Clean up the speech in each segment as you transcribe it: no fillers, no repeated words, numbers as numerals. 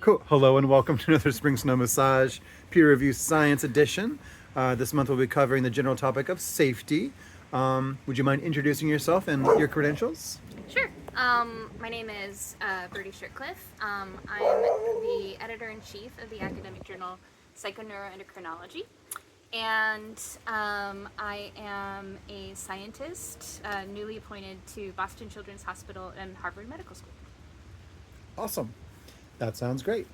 Cool. Hello and welcome to another Spring Snow Massage Peer Review Science Edition. This month we'll be covering the general topic of safety. Would you mind introducing yourself and your credentials? Sure. My name is Birdie Shirtcliff. I'm the editor-in-chief of the academic journal Psychoneuroendocrinology. And I am a scientist newly appointed to Boston Children's Hospital and Harvard Medical School. Awesome. That sounds great.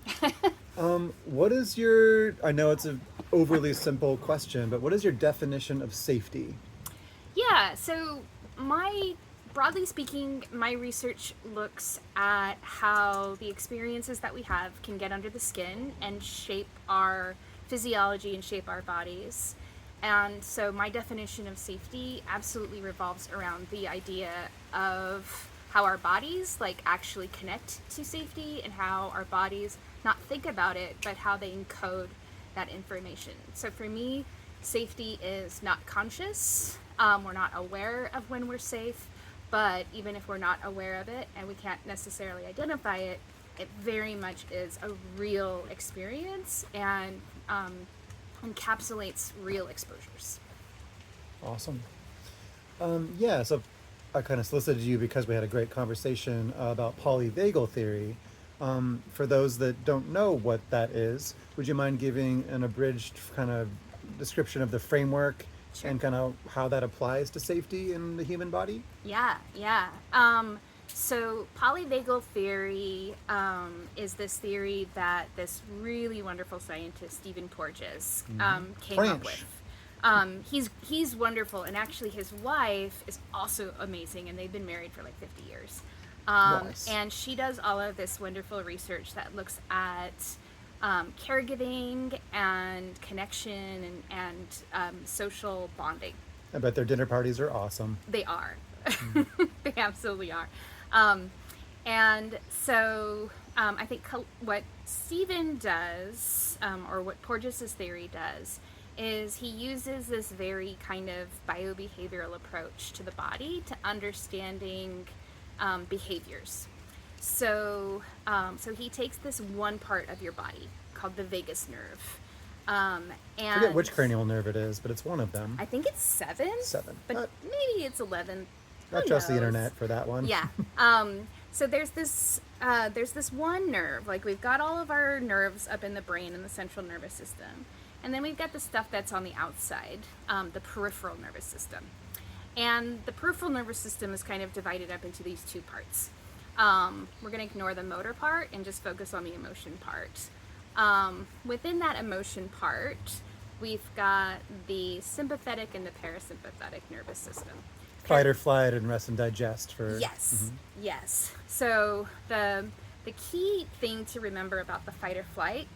What is your, I know it's an overly simple question, but what is your definition of safety? Yeah, so broadly speaking, my research looks at how the experiences that we have can get under the skin and shape our physiology and shape our bodies. And so my definition of safety absolutely revolves around the idea of how our bodies actually connect to safety and how our bodies not think about it, but how they encode that information. So for me, safety is not conscious. We're not aware of when we're safe, but even if we're not aware of it and we can't necessarily identify it, it very much is a real experience and encapsulates real exposures. Awesome. So I kind of solicited you because we had a great conversation about polyvagal theory. For those that don't know what that is, would you mind giving an abridged kind of description of the framework? Sure. And kind of how that applies to safety in the human body? Yeah. So polyvagal theory is this theory that this really wonderful scientist, Stephen Porges, came up with. He's wonderful, and actually his wife is also amazing, and they've been married for 50 years. Nice. And she does all of this wonderful research that looks at caregiving and connection and social bonding. I bet their dinner parties are awesome. They are. They absolutely are. And so I think what Stephen does, or what Porges' theory does, is he uses this very kind of biobehavioral approach to the body to understanding behaviors. So he takes this one part of your body called the vagus nerve. And I forget which cranial nerve it is, but it's one of them. I think it's 7. But maybe it's 11. I trust the internet for that one. Yeah. So there's this one nerve. We've got all of our nerves up in the brain in the central nervous system. And then we've got the stuff that's on the outside, the peripheral nervous system. And the peripheral nervous system is kind of divided up into these two parts. We're going to ignore the motor part and just focus on the emotion part. Within that emotion part, we've got the sympathetic and the parasympathetic nervous system. Fight or flight and rest and digest for... Yes, yes. So the key thing to remember about the fight or flight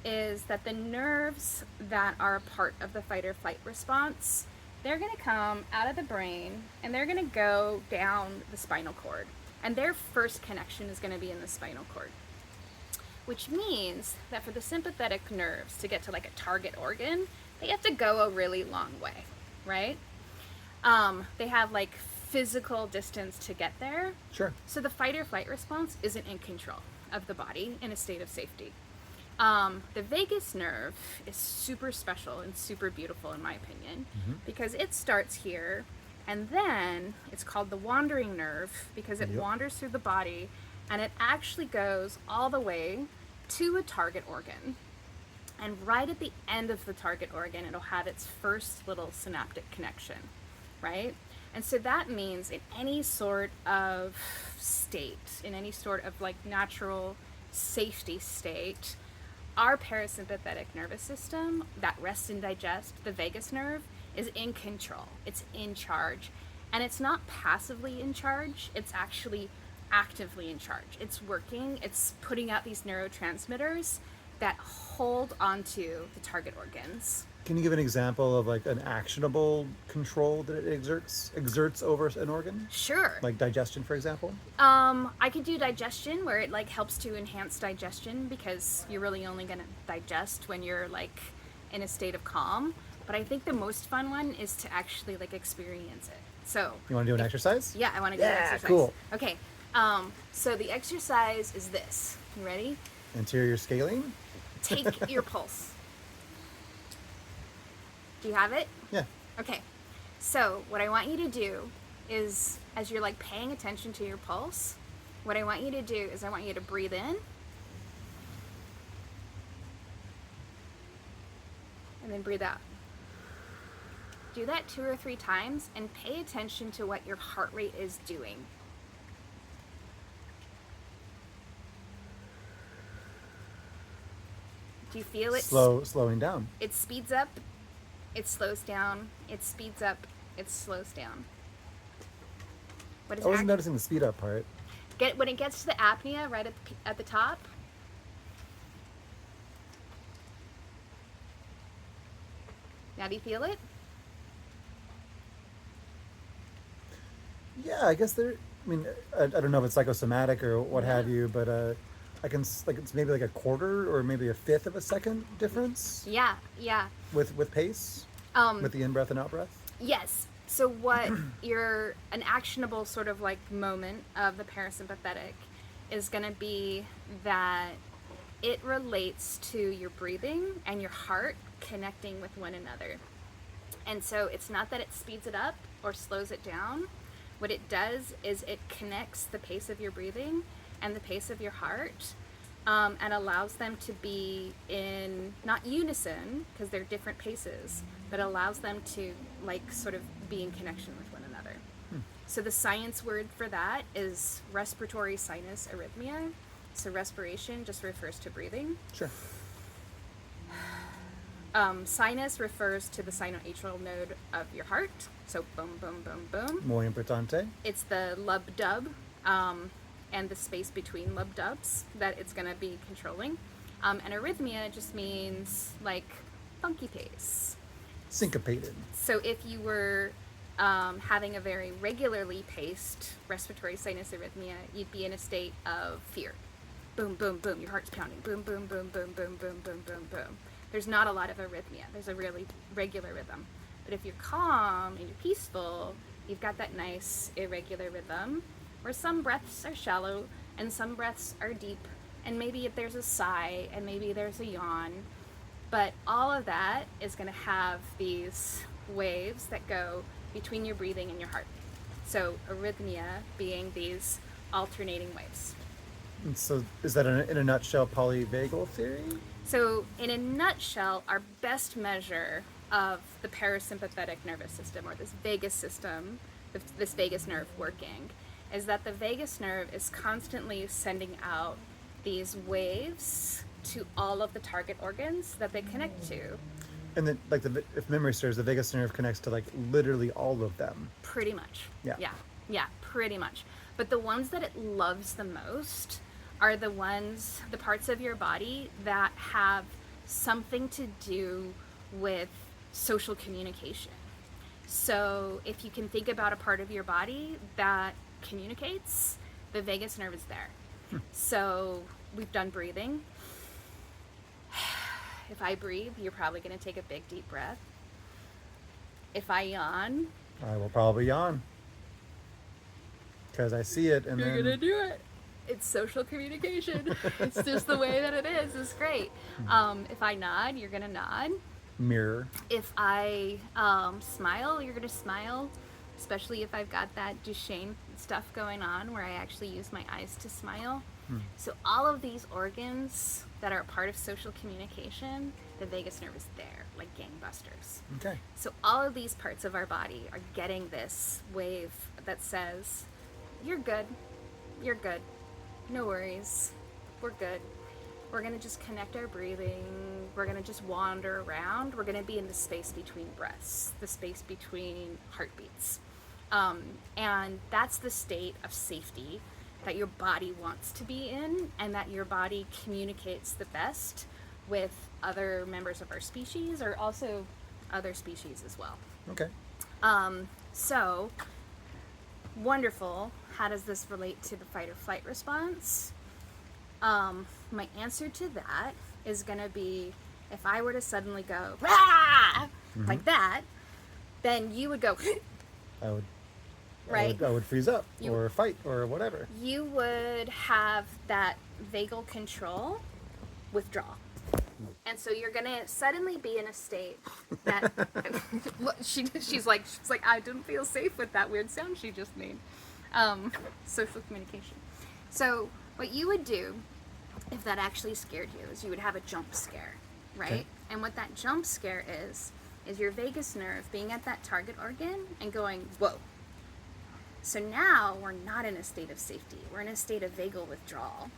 is that the nerves that are a part of the fight or flight response, they're going to come out of the brain and they're going to go down the spinal cord. And their first connection is going to be in the spinal cord. Which means that for the sympathetic nerves to get to a target organ, they have to go a really long way, right? They have physical distance to get there. Sure. So the fight or flight response isn't in control of the body in a state of safety. The vagus nerve is super special and super beautiful in my opinion, because it starts here and then it's called the wandering nerve because it wanders through the body and it actually goes all the way to a target organ. And right at the end of the target organ, it'll have its first little synaptic connection, right? And so that means in any sort of state, in any sort of natural safety state, our parasympathetic nervous system, that rest and digest, the vagus nerve, is in control. It's in charge. And it's not passively in charge, it's actually actively in charge. It's working, it's putting out these neurotransmitters that hold onto the target organs. Can you give an example of an actionable control that it exerts over an organ? Sure. Like digestion, for example? I could do digestion where it helps to enhance digestion because you're really only going to digest when you're in a state of calm. But I think the most fun one is to actually experience it. So you want to do an exercise? Yeah, I want to do an exercise. Cool. Okay. So the exercise is this. You ready? Anterior scalene? Take your pulse. Do you have it? Yeah. Okay. So what I want you to do is, as you're like paying attention to your pulse, what I want you to do is I want you to breathe in. And then breathe out. Do that 2 or 3 times and pay attention to what your heart rate is doing. Do you feel it? Slowing down. It speeds up, it slows down, it speeds up, it slows down. What is I wasn't noticing the speed up part. when it gets to the apnea right at the top? Now do you feel it? Yeah, I guess there. I mean, I don't know if it's psychosomatic or what have you, but I can like it's maybe like a quarter or maybe a fifth of a second difference. Yeah. With pace. With the in breath and out breath. Yes. So what an actionable sort of like moment of the parasympathetic is going to be that it relates to your breathing and your heart connecting with one another. And so it's not that it speeds it up or slows it down. What it does is it connects the pace of your breathing and the pace of your heart, and allows them to be in not unison because they're different paces, but allows them to like sort of be in connection with one another. So the science word for that is respiratory sinus arrhythmia. So respiration just refers to breathing. Sure. Sinus refers to the sinoatrial node of your heart. So boom, boom, boom, boom. Muy importante. It's the lub-dub and the space between lub-dubs that it's going to be controlling. And arrhythmia just means like funky pace. Syncopated. So if you were having a very regularly paced respiratory sinus arrhythmia, you'd be in a state of fear. Boom, boom, boom. Your heart's pounding. Boom, boom, boom, boom, boom, boom, boom, boom, boom. There's not a lot of arrhythmia. There's a really regular rhythm. But if you're calm and you're peaceful, you've got that nice irregular rhythm where some breaths are shallow and some breaths are deep, and maybe if there's a sigh and maybe there's a yawn. But all of that is going to have these waves that go between your breathing and your heart. So arrhythmia being these alternating waves. And so is that in a nutshell polyvagal theory? So in a nutshell, our best measure of the parasympathetic nervous system, or this vagus system, this vagus nerve working, is that the vagus nerve is constantly sending out these waves to all of the target organs that they connect to. And then, like, if memory serves, the vagus nerve connects to like literally all of them. Pretty much. Yeah. Yeah, pretty much. But the ones that it loves the most are the parts of your body that have something to do with social communication. So if you can think about a part of your body that communicates, the vagus nerve is there. So we've done breathing. If I breathe, you're probably going to take a big deep breath. If I yawn, I will probably yawn because I see it, and you're then going to do it. It's social communication. It's just the way that it is. It's great. If I nod, you're going to nod. mirror. If I smile, you're going to smile, especially if I've got that Duchenne stuff going on where I actually use my eyes to smile. So all of these organs that are part of social communication, the vagus nerve is there, like gangbusters. Okay. So all of these parts of our body are getting this wave that says, you're good, no worries, we're good. We're going to just connect our breathing, we're going to just wander around, we're going to be in the space between breaths, the space between heartbeats. And that's the state of safety that your body wants to be in, and that your body communicates the best with other members of our species, or also other species as well. Okay. So, wonderful. How does this relate to the fight or flight response? My answer to that is going to be, if I were to suddenly go, "Rah!" like that, then you would go, I would. right? I would freeze up or fight or whatever. You would have that vagal control withdrawal. And so you're gonna suddenly be in a state that she's like I didn't feel safe with that weird sound she just made. Social communication. So what you would do if that actually scared you is you would have a jump scare, right? Okay. And what that jump scare is your vagus nerve being at that target organ and going, whoa. So now we're not in a state of safety. We're in a state of vagal withdrawal.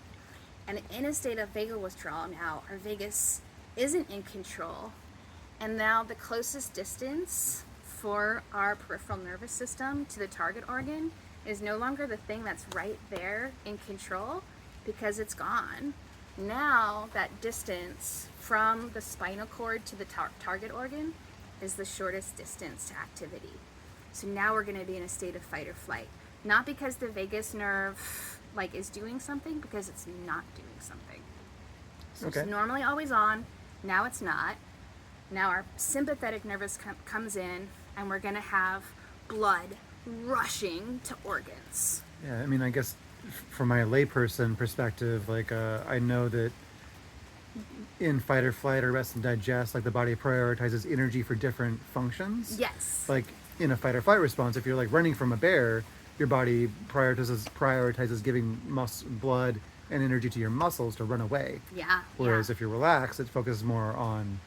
And in a state of vagal withdrawal now, our vagus isn't in control. And now the closest distance for our peripheral nervous system to the target organ is no longer the thing that's right there in control because it's gone. Now that distance from the spinal cord to the target organ is the shortest distance to activity. So now we're going to be in a state of fight or flight. Not because the vagus nerve is doing something, because it's not doing something. So Okay. it's normally always on, now it's not. Now our sympathetic nervous comes in, and we're going to have blood rushing to organs. Yeah, I mean, I guess from my layperson perspective, I know that in fight or flight or rest and digest, the body prioritizes energy for different functions. Yes. Like in a fight or flight response, if you're running from a bear, your body prioritizes giving blood and energy to your muscles to run away. Yeah. Whereas if you're relaxed, it focuses more on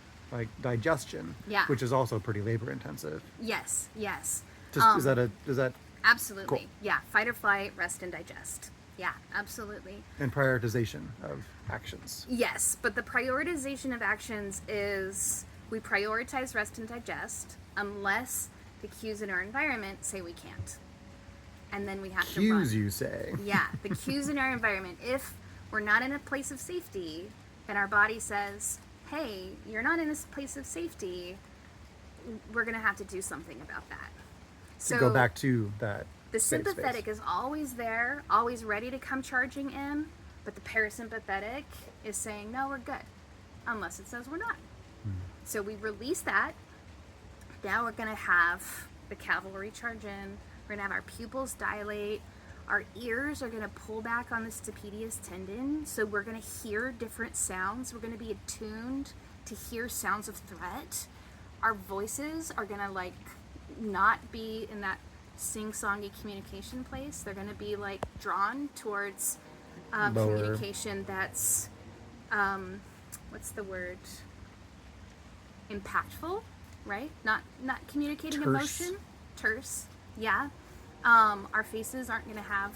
digestion, Yeah. which is also pretty labor intensive. Yes. Is that Absolutely. Cool. Yeah. Fight or flight, rest and digest. Yeah, absolutely. and prioritization of actions? Yes, but the prioritization of actions is we prioritize rest and digest unless the cues in our environment say we can't. And then we have to run. Cues, you say? Yeah, the cues in our environment. If we're not in a place of safety, then our body says, hey, you're not in this place of safety. We're going to have to do something about that. To go back to that. The safe sympathetic space. is always there, always ready to come charging in, but the parasympathetic is saying, no, we're good, unless it says we're not. So we release that. Now we're going to have the cavalry charge in. We're going to have our pupils dilate. Our ears are going to pull back on the stapedius tendon, so we're going to hear different sounds. We're going to be attuned to hear sounds of threat. Our voices are going to not be in that sing-songy communication place. They're going to be drawn towards Lower. communication that's what's the word, impactful, right? Not communicating Terse. emotion. Terse. Yeah. Our faces aren't going to have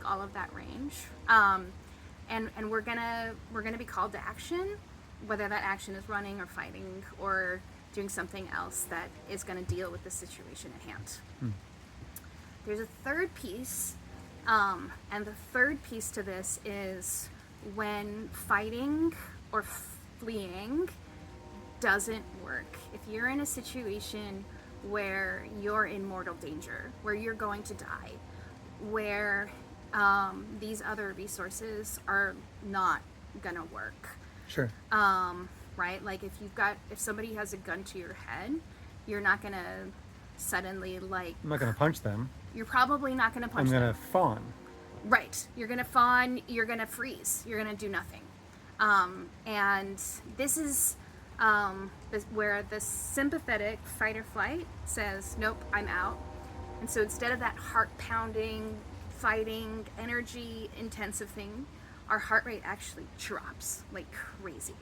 all of that range. And we're gonna be called to action, whether that action is running or fighting or doing something else that is going to deal with the situation at hand. There's a third piece, and the third piece to this is when fighting or fleeing doesn't work. If you're in a situation where you're in mortal danger, where you're going to die, where these other resources are not gonna work, Sure. right? If somebody has a gun to your head, you're not gonna suddenly I'm not going to punch them. you're probably not gonna punch I'm them. going to fawn. Right. You're going to fawn, you're going to freeze, you're going to do nothing. And this is where the sympathetic fight or flight says, nope, I'm out. And so instead of that heart pounding, fighting, energy intensive thing, our heart rate actually drops like crazy.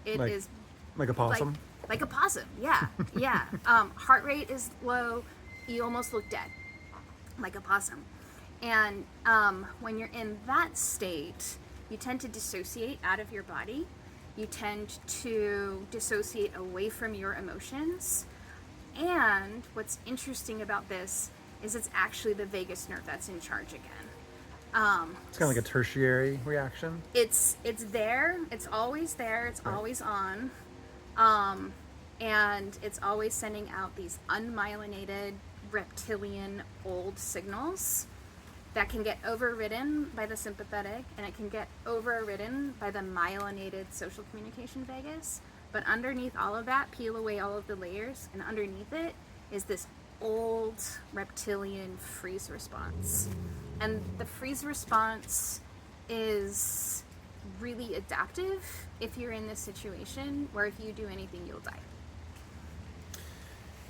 It is Like a possum? like a possum, yeah, yeah. Heart rate is low, you almost look dead, like a possum. And when you're in that state, you tend to dissociate out of your body. You tend to dissociate away from your emotions. And what's interesting about this is it's actually the vagus nerve that's in charge again. It's kind of like a tertiary reaction. It's there. It's always there. It's Right. always on. And it's always sending out these unmyelinated reptilian old signals that can get overridden by the sympathetic, and it can get overridden by the myelinated social communication vagus. But underneath all of that, peel away all of the layers, and underneath it is this old reptilian freeze response. And the freeze response is really adaptive if you're in this situation where if you do anything, you'll die.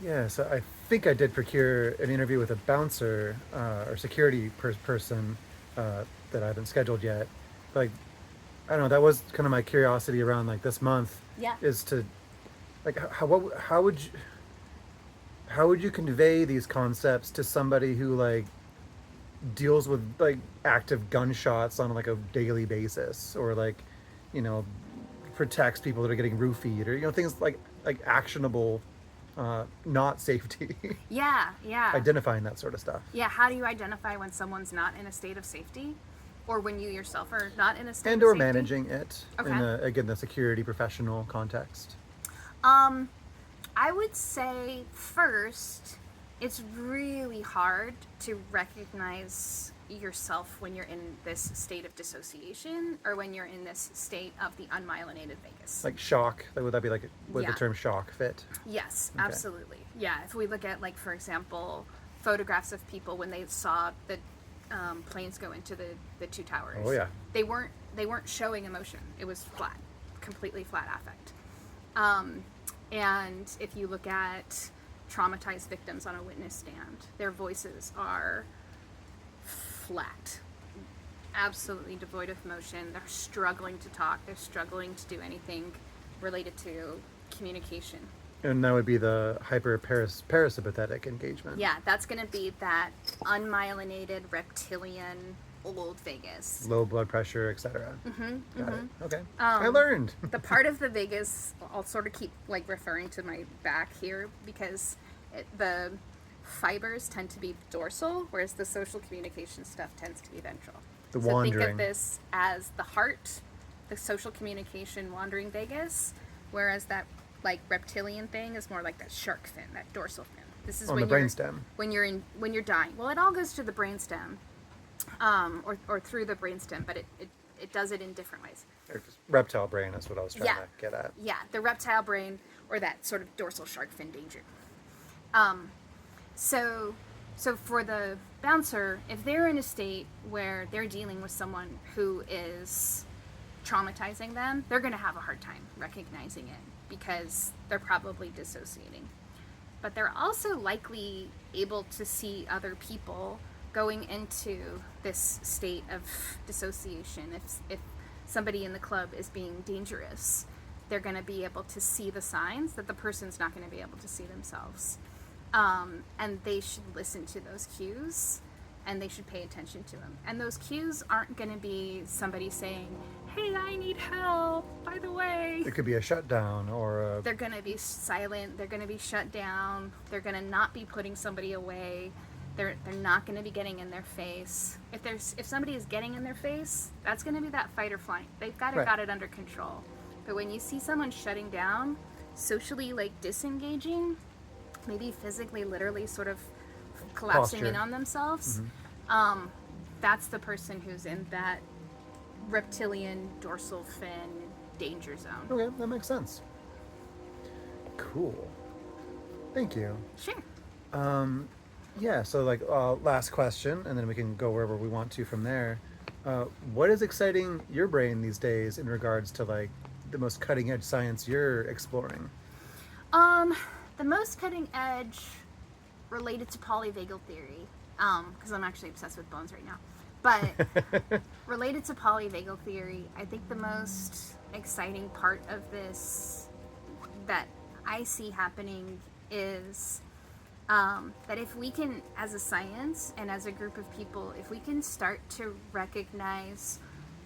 Yeah, so I think I did procure an interview with a bouncer or security person that I haven't scheduled yet. Like, I don't know, that was kind of my curiosity around like this month. Yeah. Is to like how would you convey these concepts to somebody who like deals with like active gunshots on like a daily basis, or like, you know, protects people that are getting roofied, or you know, things like actionable, not safety. Yeah, yeah. Identifying that sort of stuff. Yeah, how do you identify when someone's not in a state of safety? Or when you yourself are not in a state And of or safety? managing it Okay. in again the security professional context. I would say first, it's really hard to recognize yourself when you're in this state of dissociation or when you're in this state of the unmyelinated vagus. Like shock, would that be like, would Yeah. the term shock fit? Yes, Okay. absolutely. Yeah, if we look at, like, for example, photographs of people when they saw the planes go into the two towers. Oh, yeah. They weren't showing emotion. It was flat, completely flat affect. And if you look at traumatized victims on a witness stand, their voices are flat, absolutely devoid of emotion. They're struggling to talk. They're struggling to do anything related to communication. And that would be the parasympathetic engagement. Yeah, that's going to be that unmyelinated reptilian old vagus. Low blood pressure, etc. Got it. Okay. Um, I learned. The part of the vagus, I'll sort of keep like referring to my back here because the fibers tend to be dorsal, whereas the social communication stuff tends to be ventral. The so wandering. think of this as the heart, the social communication wandering vagus, whereas that like reptilian thing is more like that shark fin, that dorsal fin. This is On when the you're brainstem. when you're dying. Well, it all goes to the brainstem, or through the brainstem, but it does it in different ways. Or just reptile brain is what I was trying Yeah. to get at. Yeah, the reptile brain or that sort of dorsal shark fin danger. So for the bouncer, if they're in a state where they're dealing with someone who is traumatizing them, they're going to have a hard time recognizing it because they're probably dissociating. But they're also likely able to see other people going into this state of dissociation. If somebody in the club is being dangerous, they're going to be able to see the signs that the person's not going to be able to see themselves. And they should listen to those cues, and they should pay attention to them. And those cues aren't going to be somebody saying, hey, I need help, by the way. It could be a shutdown or a... They're going to be silent. They're going to be shut down. They're going to not be putting somebody away. They're not going to be getting in their face. If somebody is getting in their face, that's going to be that fight or flight. They've got it under control. But when you see someone shutting down, socially like disengaging, maybe physically, literally sort of collapsing Posture. in on themselves, that's the person who's in that reptilian dorsal fin danger zone. Okay, that makes sense. Cool. Thank you. Sure. Yeah, so like last question, and then we can go wherever we want to from there. What is exciting your brain these days in regards to like the most cutting edge science you're exploring? The most cutting edge related to polyvagal theory, because I'm actually obsessed with bones right now, but related to polyvagal theory, I think the most exciting part of this that I see happening is that if we can, as a science and as a group of people, if we can start to recognize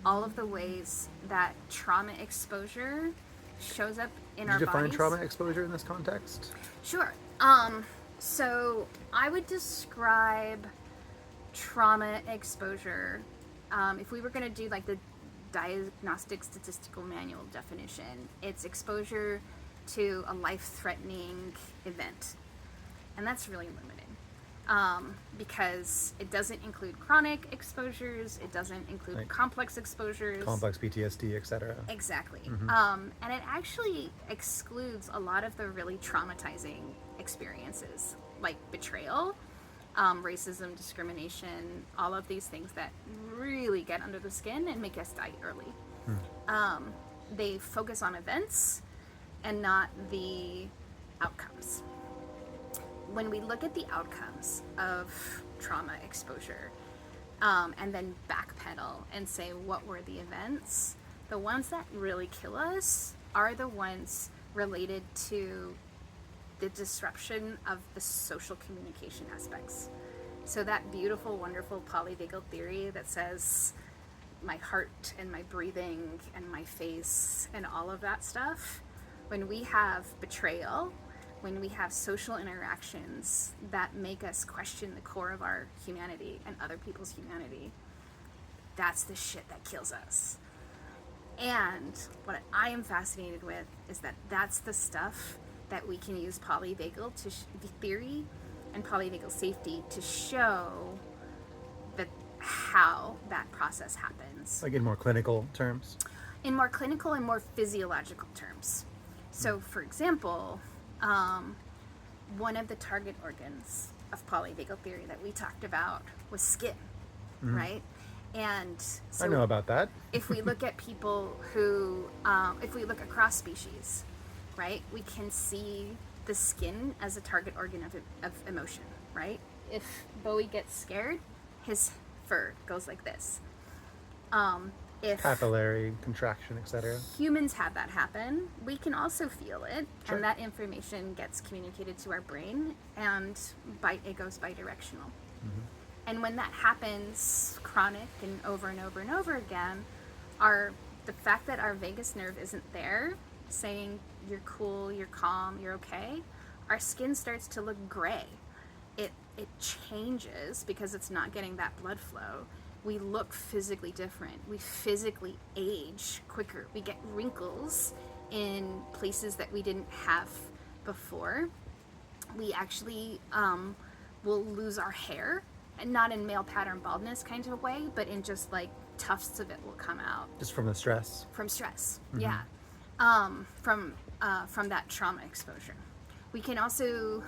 all of the ways that trauma exposure shows up in our Did you define bodies. trauma exposure in this context? Sure. So I would describe trauma exposure, if we were going to do like the diagnostic statistical manual definition, it's exposure to a life-threatening event. And that's really limiting, because it doesn't include chronic exposures, it doesn't include Like complex exposures. Complex PTSD, etc. Exactly. And it actually excludes a lot of the really traumatizing experiences, like betrayal, racism, discrimination, all of these things that really get under the skin and make us die early. They focus on events and not the outcomes. When we look at the outcomes of trauma exposure, and then backpedal and say what were the events, the ones that really kill us are the ones related to the disruption of the social communication aspects. So that beautiful, wonderful polyvagal theory that says my heart and my breathing and my face and all of that stuff, when we have betrayal, when we have social interactions that make us question the core of our humanity and other people's humanity, that's the shit that kills us. And what I am fascinated with is that that's the stuff that we can use polyvagal theory and polyvagal safety to show that how that process happens. Like in more clinical terms? In more clinical and more physiological terms. So, for example, one of the target organs of polyvagal theory that we talked about was skin, right? And so I know about that. if we look at people who, if we look across species, right, we can see the skin as a target organ of emotion, right? If Bowie gets scared, his fur goes like this. If Papillary contraction, etc. humans have that happen, we can also feel it, Sure. and that information gets communicated to our brain, and it goes bidirectional. And when that happens chronic and over and over and over again, the fact that our vagus nerve isn't there saying you're cool, you're calm, you're okay, our skin starts to look gray. It changes because it's not getting that blood flow. We look physically different. We physically age quicker. We get wrinkles in places that we didn't have before. We actually will lose our hair, and not in male pattern baldness kind of a way, but in just like tufts of it will come out. Just from the stress. From stress, yeah. From that trauma exposure. We can also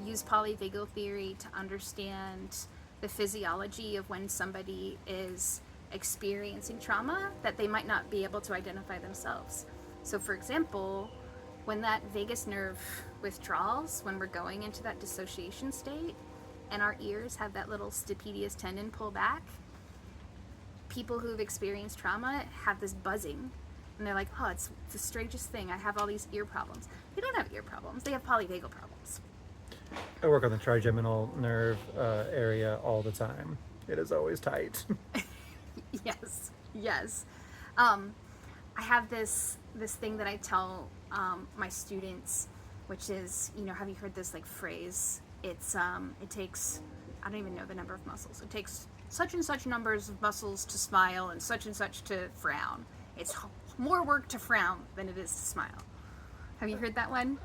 use polyvagal theory to understand the physiology of when somebody is experiencing trauma that they might not be able to identify themselves. So, for example, when that vagus nerve withdrawals, when we're going into that dissociation state, and our ears have that little stapedius tendon pull back, people who've experienced trauma have this buzzing, and they're like, oh, it's the strangest thing. I have all these ear problems. They don't have ear problems. They have polyvagal problems. I work on the trigeminal nerve area all the time. It is always tight. Yes. I have this thing that I tell my students, which is, have you heard this like phrase? It takes, I don't even know the number of muscles. It takes such and such numbers of muscles to smile and such to frown. It's more work to frown than it is to smile. Have you heard that one?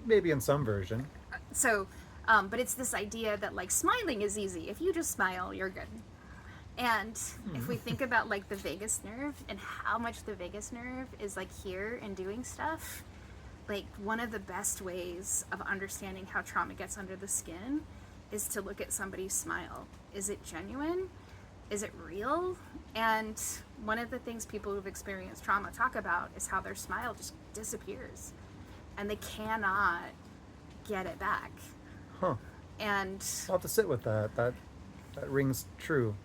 Maybe in some version. So, but it's this idea that like smiling is easy. If you just smile, you're good. And if we think about like the vagus nerve and how much the vagus nerve is like here and doing stuff, like one of the best ways of understanding how trauma gets under the skin is to look at somebody's smile. Is it genuine? Is it real? And one of the things people who've experienced trauma talk about is how their smile just disappears and they cannot get it back. Huh. And I'll have to sit with that. That rings true.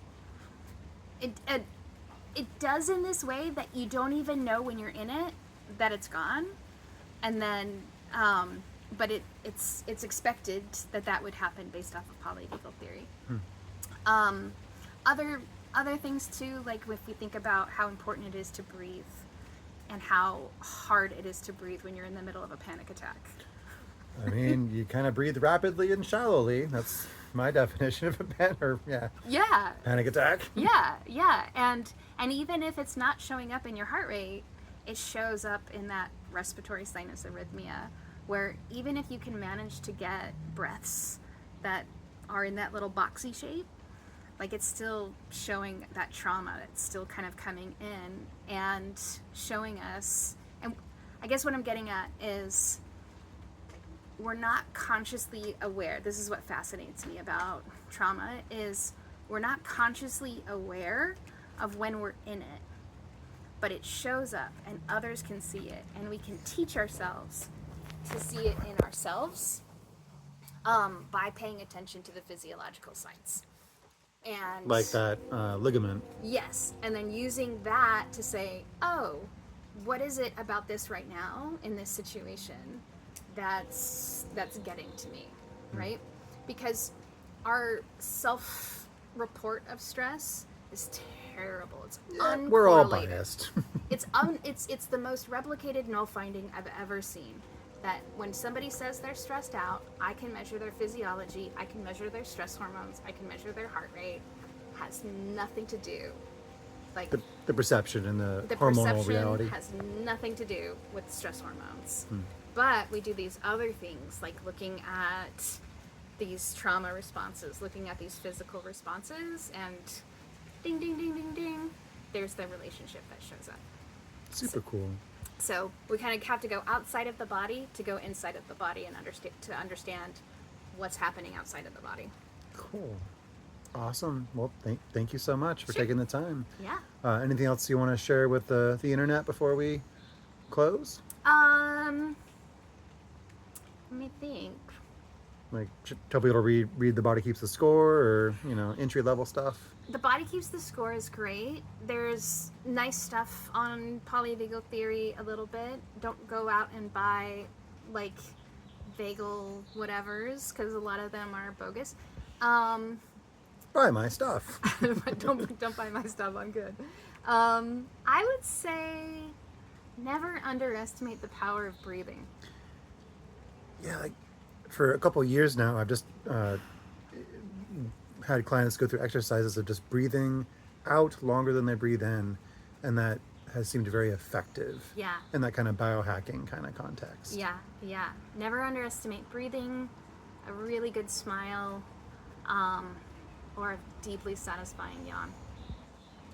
it does in this way that you don't even know when you're in it that it's gone. And then, but it's expected that would happen based off of polyvagal theory. Other things too, like if we think about how important it is to breathe and how hard it is to breathe when you're in the middle of a panic attack. I mean, you kind of breathe rapidly and shallowly. That's my definition of a panic attack. Yeah. And even if it's not showing up in your heart rate, it shows up in that respiratory sinus arrhythmia, where even if you can manage to get breaths that are in that little boxy shape, like it's still showing that trauma. It's still kind of coming in and showing us. And I guess what I'm getting at is we're not consciously aware. This is what fascinates me about trauma is we're not consciously aware of when we're in it. but it shows up and others can see it, and we can teach ourselves to see it in ourselves by paying attention to the physiological signs. And Like that ligament. yes, and then using that to say, oh, what is it about this right now in this situation that's getting to me, right? Because our self-report of stress is terrible. It's uncorrelated. We're all biased. It's the most replicated null finding I've ever seen. That when somebody says they're stressed out, I can measure their physiology, I can measure their stress hormones, I can measure their heart rate. Has nothing to do, like the perception and the hormonal perception reality has nothing to do with stress hormones. But we do these other things, like looking at these trauma responses, looking at these physical responses, and ding, ding, ding, ding, ding, there's the relationship that shows up. Super cool. So we kind of have to go outside of the body to go inside of the body and understand what's happening outside of the body. Cool. Awesome. Well, thank you so much for Sure. taking the time. Yeah. Anything else you want to share with the internet before we close? Let me think. Like, tell people to read The Body Keeps the Score, or, entry level stuff. The Body Keeps the Score is great. There's nice stuff on polyvagal theory a little bit. Don't go out and buy, like, vagal whatevers, because a lot of them are bogus. Buy my stuff. But don't buy my stuff. I'm good. I would say never underestimate the power of breathing. Yeah, like, for a couple of years now, I've just had clients go through exercises of just breathing out longer than they breathe in, and that has seemed very effective. Yeah. In that kind of biohacking kind of context. Yeah. Never underestimate breathing, a really good smile, or a deeply satisfying yawn.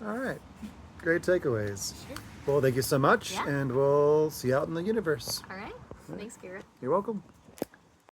All right. Great takeaways. Sure. Well, thank you so much, Yeah. and we'll see you out in the universe. All right. Thanks, Garrett. You're welcome.